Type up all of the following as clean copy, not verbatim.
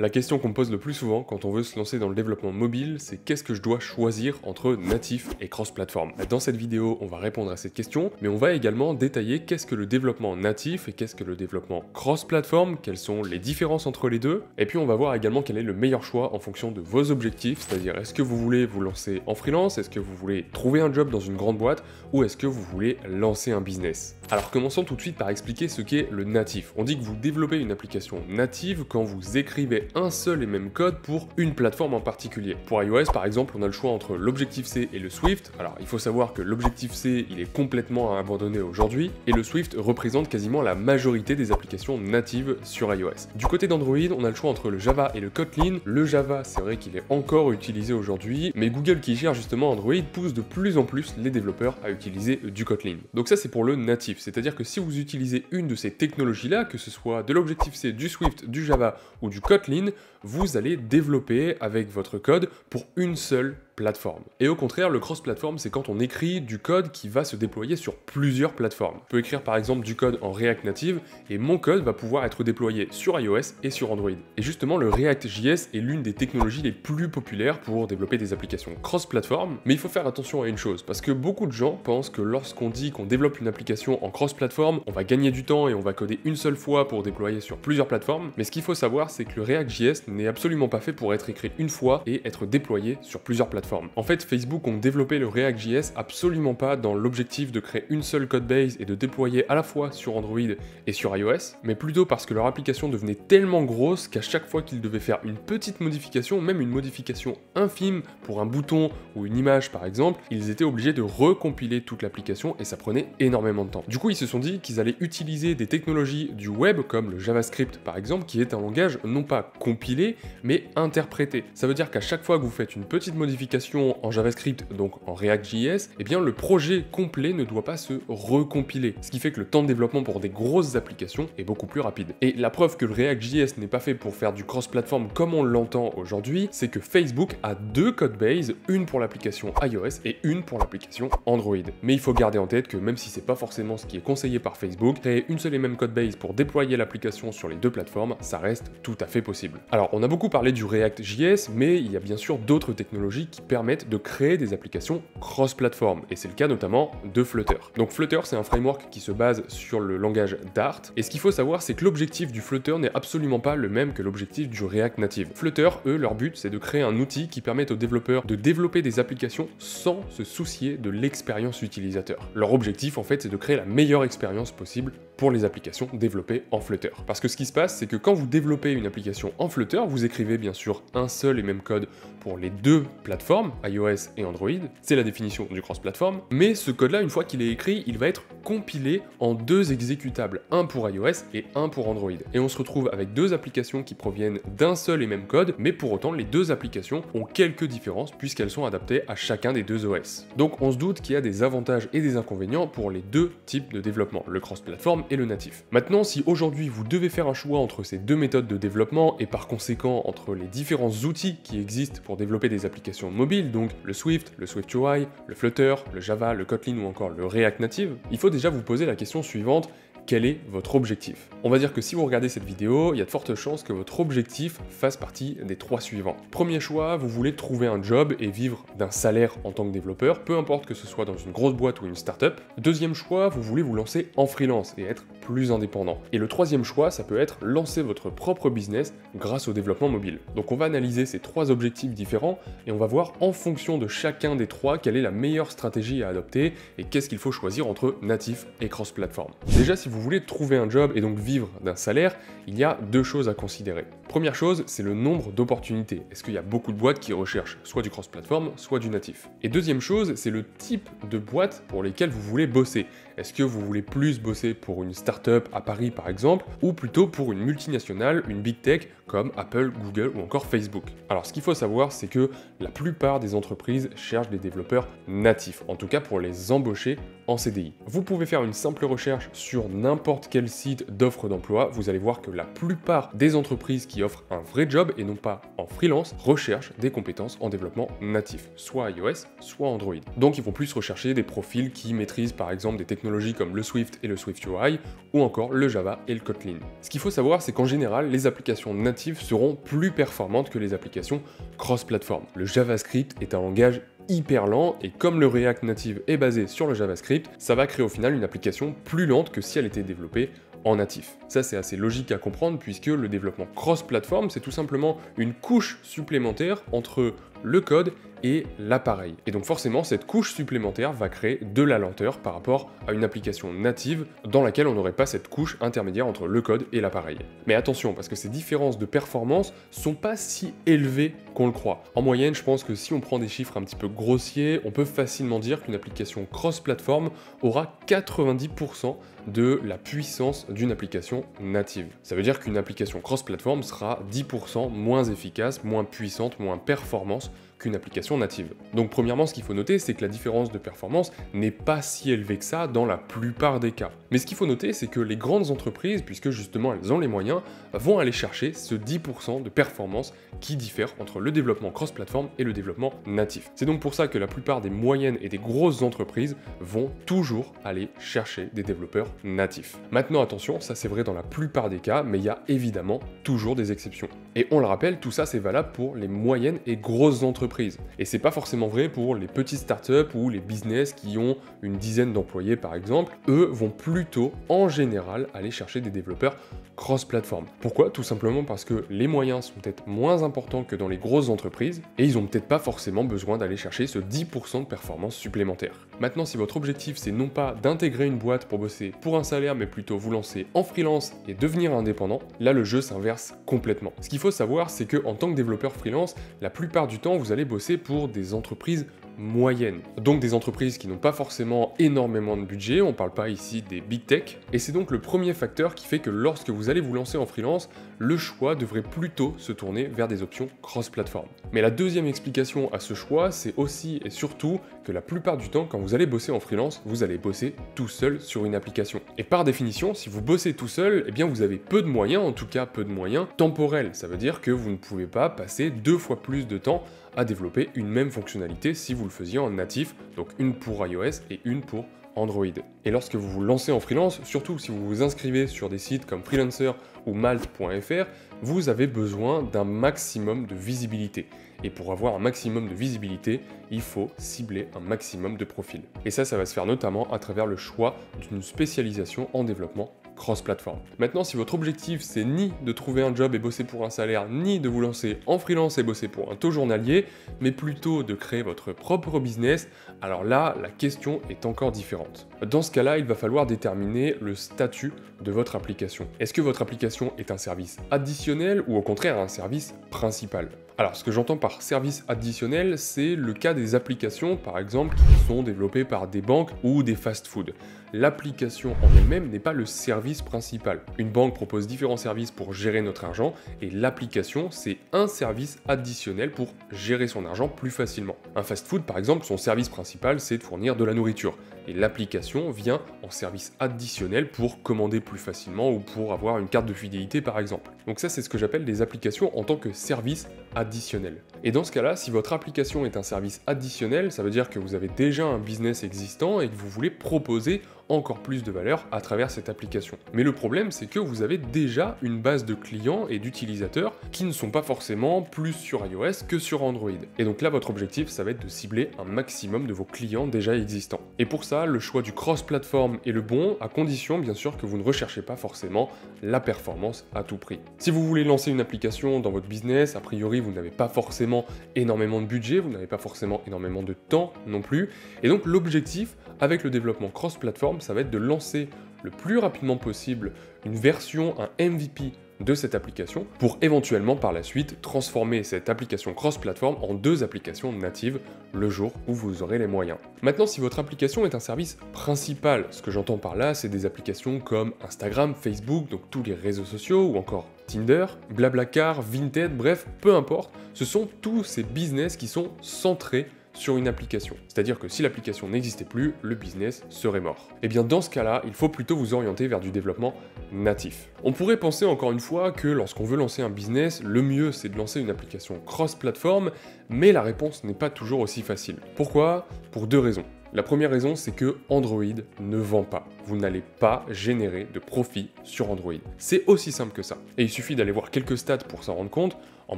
La question qu'on me pose le plus souvent quand on veut se lancer dans le développement mobile, c'est qu'est-ce que je dois choisir entre natif et cross-platform. Dans cette vidéo, on va répondre à cette question, mais on va également détailler qu'est-ce que le développement natif et qu'est-ce que le développement cross-platform, quelles sont les différences entre les deux, et puis on va voir également quel est le meilleur choix en fonction de vos objectifs, c'est-à-dire est-ce que vous voulez vous lancer en freelance, est-ce que vous voulez trouver un job dans une grande boîte, ou est-ce que vous voulez lancer un business. Alors commençons tout de suite par expliquer ce qu'est le natif. On dit que vous développez une application native quand vous écrivez un seul et même code pour une plateforme en particulier. Pour iOS par exemple, on a le choix entre l'Objective-C et le Swift. Alors il faut savoir que l'Objective-C il est complètement abandonné aujourd'hui et le Swift représente quasiment la majorité des applications natives sur iOS. Du côté d'Android, on a le choix entre le Java et le Kotlin. Le Java, c'est vrai qu'il est encore utilisé aujourd'hui, mais Google qui gère justement Android pousse de plus en plus les développeurs à utiliser du Kotlin. Donc ça c'est pour le natif, c'est-à-dire que si vous utilisez une de ces technologies-là, que ce soit de l'Objective-C, du Swift, du Java ou du Kotlin, vous allez développer avec votre code pour une seule plateforme. Et au contraire, le cross-platform, c'est quand on écrit du code qui va se déployer sur plusieurs plateformes. On peut écrire par exemple du code en React Native, et mon code va pouvoir être déployé sur iOS et sur Android. Et justement, le React.js est l'une des technologies les plus populaires pour développer des applications cross-platform, mais il faut faire attention à une chose, parce que beaucoup de gens pensent que lorsqu'on dit qu'on développe une application en cross-platform, on va gagner du temps et on va coder une seule fois pour déployer sur plusieurs plateformes, mais ce qu'il faut savoir, c'est que le React.js n'est absolument pas fait pour être écrit une fois et être déployé sur plusieurs plateformes. En fait, Facebook ont développé le React.js absolument pas dans l'objectif de créer une seule codebase et de déployer à la fois sur Android et sur iOS, mais plutôt parce que leur application devenait tellement grosse qu'à chaque fois qu'ils devaient faire une petite modification, même une modification infime pour un bouton ou une image par exemple, ils étaient obligés de recompiler toute l'application et ça prenait énormément de temps. Du coup, ils se sont dit qu'ils allaient utiliser des technologies du web comme le JavaScript par exemple, qui est un langage non pas compilé, mais interprété. Ça veut dire qu'à chaque fois que vous faites une petite modification en JavaScript, donc en React.js, eh bien le projet complet ne doit pas se recompiler, ce qui fait que le temps de développement pour des grosses applications est beaucoup plus rapide. Et la preuve que le React.js n'est pas fait pour faire du cross-platform comme on l'entend aujourd'hui, c'est que Facebook a deux codebases, une pour l'application iOS et une pour l'application Android. Mais il faut garder en tête que même si c'est pas forcément ce qui est conseillé par Facebook, créer une seule et même codebase pour déployer l'application sur les deux plateformes, ça reste tout à fait possible. Alors on a beaucoup parlé du React.js, mais il y a bien sûr d'autres technologies qui permettent de créer des applications cross-platform, et c'est le cas notamment de Flutter. Donc Flutter, c'est un framework qui se base sur le langage Dart, et ce qu'il faut savoir, c'est que l'objectif du Flutter n'est absolument pas le même que l'objectif du React Native. Flutter, eux, leur but, c'est de créer un outil qui permette aux développeurs de développer des applications sans se soucier de l'expérience utilisateur. Leur objectif, en fait, c'est de créer la meilleure expérience possible pour les applications développées en Flutter. Parce que ce qui se passe, c'est que quand vous développez une application en Flutter, vous écrivez bien sûr un seul et même code pour les deux plateformes, iOS et Android, c'est la définition du cross-platform, mais ce code-là, une fois qu'il est écrit, il va être compilé en deux exécutables, un pour iOS et un pour Android. Et on se retrouve avec deux applications qui proviennent d'un seul et même code, mais pour autant, les deux applications ont quelques différences puisqu'elles sont adaptées à chacun des deux OS. Donc on se doute qu'il y a des avantages et des inconvénients pour les deux types de développement, le cross-platform et le natif. Maintenant, si aujourd'hui vous devez faire un choix entre ces deux méthodes de développement et par conséquent entre les différents outils qui existent pour développer des applications mobiles, donc le Swift, le SwiftUI, le Flutter, le Java, le Kotlin ou encore le React Native, il faut déjà vous poser la question suivante: quel est votre objectif? On va dire que si vous regardez cette vidéo, il y a de fortes chances que votre objectif fasse partie des trois suivants. Premier choix, vous voulez trouver un job et vivre d'un salaire en tant que développeur, peu importe que ce soit dans une grosse boîte ou une startup. Deuxième choix, vous voulez vous lancer en freelance et être plus indépendant. Et le troisième choix, ça peut être lancer votre propre business grâce au développement mobile. Donc on va analyser ces trois objectifs différents et on va voir en fonction de chacun des trois quelle est la meilleure stratégie à adopter et qu'est-ce qu'il faut choisir entre natif et cross-platform. Déjà, si vous voulez trouver un job et donc vivre d'un salaire, il y a deux choses à considérer. Première chose, c'est le nombre d'opportunités. Est-ce qu'il y a beaucoup de boîtes qui recherchent soit du cross-platform, soit du natif? Et deuxième chose, c'est le type de boîte pour lesquelles vous voulez bosser. Est-ce que vous voulez plus bosser pour une startup à Paris par exemple, ou plutôt pour une multinationale, une big tech comme Apple, Google ou encore Facebook? Alors ce qu'il faut savoir, c'est que la plupart des entreprises cherchent des développeurs natifs, en tout cas pour les embaucher en CDI. Vous pouvez faire une simple recherche sur n'importe quel site d'offre d'emploi, vous allez voir que la plupart des entreprises qui offrent un vrai job et non pas en freelance recherchent des compétences en développement natif, soit iOS, soit Android. Donc ils vont plus rechercher des profils qui maîtrisent par exemple des technologies comme le Swift et le SwiftUI ou encore le Java et le Kotlin. Ce qu'il faut savoir, c'est qu'en général, les applications natives seront plus performantes que les applications cross-platform. Le JavaScript est un langage hyper lent et comme le React Native est basé sur le JavaScript, ça va créer au final une application plus lente que si elle était développée en natif. Ça c'est assez logique à comprendre puisque le développement cross-platform c'est tout simplement une couche supplémentaire entre le code et l'appareil. Et donc forcément cette couche supplémentaire va créer de la lenteur par rapport à une application native dans laquelle on n'aurait pas cette couche intermédiaire entre le code et l'appareil. Mais attention parce que ces différences de performance sont pas si élevées qu'on le croit. En moyenne je pense que si on prend des chiffres un petit peu grossiers, on peut facilement dire qu'une application cross-platform aura 90% de la puissance d'une application native. Ça veut dire qu'une application cross-platform sera 10% moins efficace, moins puissante, moins performante qu'une application native. Donc premièrement, ce qu'il faut noter, c'est que la différence de performance n'est pas si élevée que ça dans la plupart des cas. Mais ce qu'il faut noter, c'est que les grandes entreprises, puisque justement elles ont les moyens, vont aller chercher ce 10% de performance qui diffère entre le développement cross-platform et le développement natif. C'est donc pour ça que la plupart des moyennes et des grosses entreprises vont toujours aller chercher des développeurs natifs. Maintenant attention, ça c'est vrai dans la plupart des cas, mais il y a évidemment toujours des exceptions. Et on le rappelle, tout ça c'est valable pour les moyennes et grosses entreprises. Et c'est pas forcément vrai pour les petites startups ou les business qui ont une dizaine d'employés par exemple. Eux vont plutôt en général aller chercher des développeurs cross-platform. Pourquoi? Tout simplement parce que les moyens sont peut-être moins importants que dans les grosses entreprises et ils ont peut-être pas forcément besoin d'aller chercher ce 10% de performance supplémentaire. Maintenant, si votre objectif c'est non pas d'intégrer une boîte pour bosser pour un salaire, mais plutôt vous lancer en freelance et devenir indépendant, là le jeu s'inverse complètement. Ce qu'il faut savoir, c'est que en tant que développeur freelance, la plupart du temps vous allez bosser pour des entreprises moyennes. Donc des entreprises qui n'ont pas forcément énormément de budget, on parle pas ici des big tech, et c'est donc le premier facteur qui fait que lorsque vous allez vous lancer en freelance, le choix devrait plutôt se tourner vers des options cross-platform. Mais la deuxième explication à ce choix, c'est aussi et surtout que la plupart du temps, quand vous allez bosser en freelance, vous allez bosser tout seul sur une application. Et par définition, si vous bossez tout seul, eh bien vous avez peu de moyens, en tout cas peu de moyens temporels. Ça veut dire que vous ne pouvez pas passer 2 fois plus de temps à développer une même fonctionnalité si vous le faisiez en natif, donc une pour iOS et une pour Android. Et lorsque vous vous lancez en freelance, surtout si vous vous inscrivez sur des sites comme Freelancer ou Malt.fr, vous avez besoin d'un maximum de visibilité. Et pour avoir un maximum de visibilité, il faut cibler un maximum de profils. Et ça va se faire notamment à travers le choix d'une spécialisation en développement cross-platform. Maintenant, si votre objectif c'est ni de trouver un job et bosser pour un salaire, ni de vous lancer en freelance et bosser pour un taux journalier, mais plutôt de créer votre propre business, alors là, la question est encore différente. Dans ce cas-là, il va falloir déterminer le statut de votre application. Est-ce que votre application est un service additionnel ou au contraire un service principal? Alors, ce que j'entends par service additionnel, c'est le cas des applications, par exemple, qui sont développées par des banques ou des fast-food. L'application en elle-même n'est pas le service principal. Une banque propose différents services pour gérer notre argent, et l'application, c'est un service additionnel pour gérer son argent plus facilement. Un fast-food, par exemple, son service principal, c'est de fournir de la nourriture. Et l'application vient en service additionnel pour commander plus facilement ou pour avoir une carte de fidélité par exemple. Donc ça c'est ce que j'appelle des applications en tant que service additionnel. Et dans ce cas-là, si votre application est un service additionnel, ça veut dire que vous avez déjà un business existant et que vous voulez proposer encore plus de valeur à travers cette application. Mais le problème, c'est que vous avez déjà une base de clients et d'utilisateurs qui ne sont pas forcément plus sur iOS que sur Android. Et donc là, votre objectif, ça va être de cibler un maximum de vos clients déjà existants. Et pour ça, le choix du cross-platform est le bon, à condition bien sûr que vous ne recherchez pas forcément la performance à tout prix. Si vous voulez lancer une application dans votre business, a priori, vous n'avez pas forcément énormément de budget, vous n'avez pas forcément énormément de temps non plus. Et donc l'objectif avec le développement cross-platform, ça va être de lancer le plus rapidement possible une version, un MVP de cette application pour éventuellement par la suite transformer cette application cross-platform en 2 applications natives le jour où vous aurez les moyens. Maintenant, si votre application est un service principal, ce que j'entends par là, c'est des applications comme Instagram, Facebook, donc tous les réseaux sociaux ou encore Tinder, Blablacar, Vinted, bref, peu importe, ce sont tous ces business qui sont centrés sur une application. C'est-à-dire que si l'application n'existait plus, le business serait mort. Et bien dans ce cas-là, il faut plutôt vous orienter vers du développement natif. On pourrait penser encore une fois que lorsqu'on veut lancer un business, le mieux c'est de lancer une application cross-platform, mais la réponse n'est pas toujours aussi facile. Pourquoi? Pour 2 raisons. La première raison, c'est que Android ne vend pas. Vous n'allez pas générer de profit sur Android. C'est aussi simple que ça. Et il suffit d'aller voir quelques stats pour s'en rendre compte. En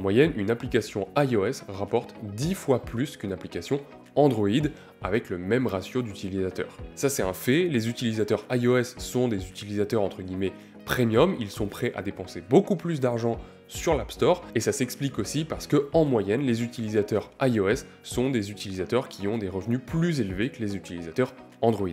moyenne, une application iOS rapporte 10 fois plus qu'une application Android avec le même ratio d'utilisateurs. Ça, c'est un fait. Les utilisateurs iOS sont des utilisateurs entre guillemets premium. Ils sont prêts à dépenser beaucoup plus d'argent sur l'App Store, et ça s'explique aussi parce que en moyenne, les utilisateurs iOS sont des utilisateurs qui ont des revenus plus élevés que les utilisateurs Android.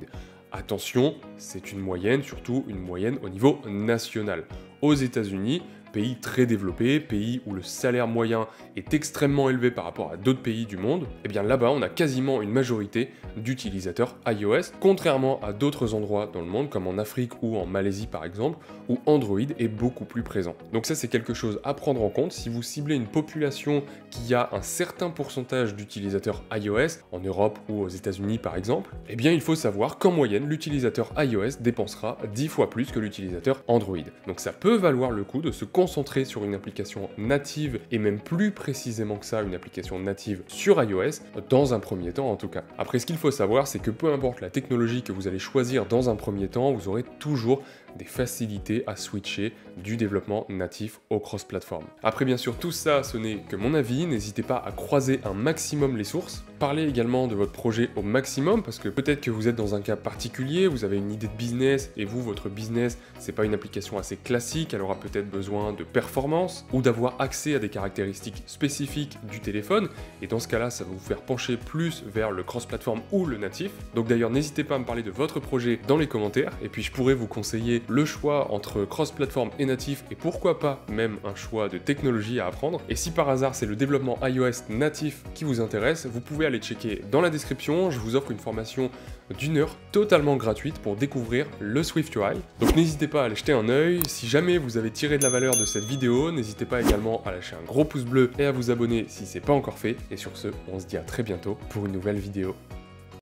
Attention, c'est une moyenne, surtout une moyenne au niveau national. Aux États-Unis, pays très développé, pays où le salaire moyen est extrêmement élevé par rapport à d'autres pays du monde, et bien là-bas on a quasiment une majorité d'utilisateurs iOS, contrairement à d'autres endroits dans le monde, comme en Afrique ou en Malaisie par exemple, où Android est beaucoup plus présent. Donc ça c'est quelque chose à prendre en compte si vous ciblez une population qui a un certain pourcentage d'utilisateurs iOS, en Europe ou aux États-Unis par exemple, et bien il faut savoir qu'en moyenne l'utilisateur iOS dépensera 10 fois plus que l'utilisateur Android. Donc ça peut valoir le coup de se concentrer sur une application native, et même plus précisément que ça, une application native sur iOS, dans un premier temps en tout cas. Après, ce qu'il faut savoir, c'est que peu importe la technologie que vous allez choisir dans un premier temps, vous aurez toujours des facilités à switcher du développement natif au cross-platform. Après, bien sûr, tout ça, ce n'est que mon avis, n'hésitez pas à croiser un maximum les sources. Parlez également de votre projet au maximum, parce que peut-être que vous êtes dans un cas particulier, vous avez une idée de business, et vous, votre business, c'est pas une application assez classique, elle aura peut-être besoin de performance, ou d'avoir accès à des caractéristiques spécifiques du téléphone, et dans ce cas-là, ça va vous faire pencher plus vers le cross-platform ou le natif. Donc d'ailleurs, n'hésitez pas à me parler de votre projet dans les commentaires, et puis je pourrais vous conseiller le choix entre cross-platform et natif, et pourquoi pas même un choix de technologie à apprendre. Et si par hasard c'est le développement iOS natif qui vous intéresse, vous pouvez aller checker dans la description, je vous offre une formation d'1 heure totalement gratuite pour découvrir le SwiftUI. Donc n'hésitez pas à aller jeter un œil. Si jamais vous avez tiré de la valeur de cette vidéo, n'hésitez pas également à lâcher un gros pouce bleu et à vous abonner si c'est pas encore fait. Et sur ce, on se dit à très bientôt pour une nouvelle vidéo.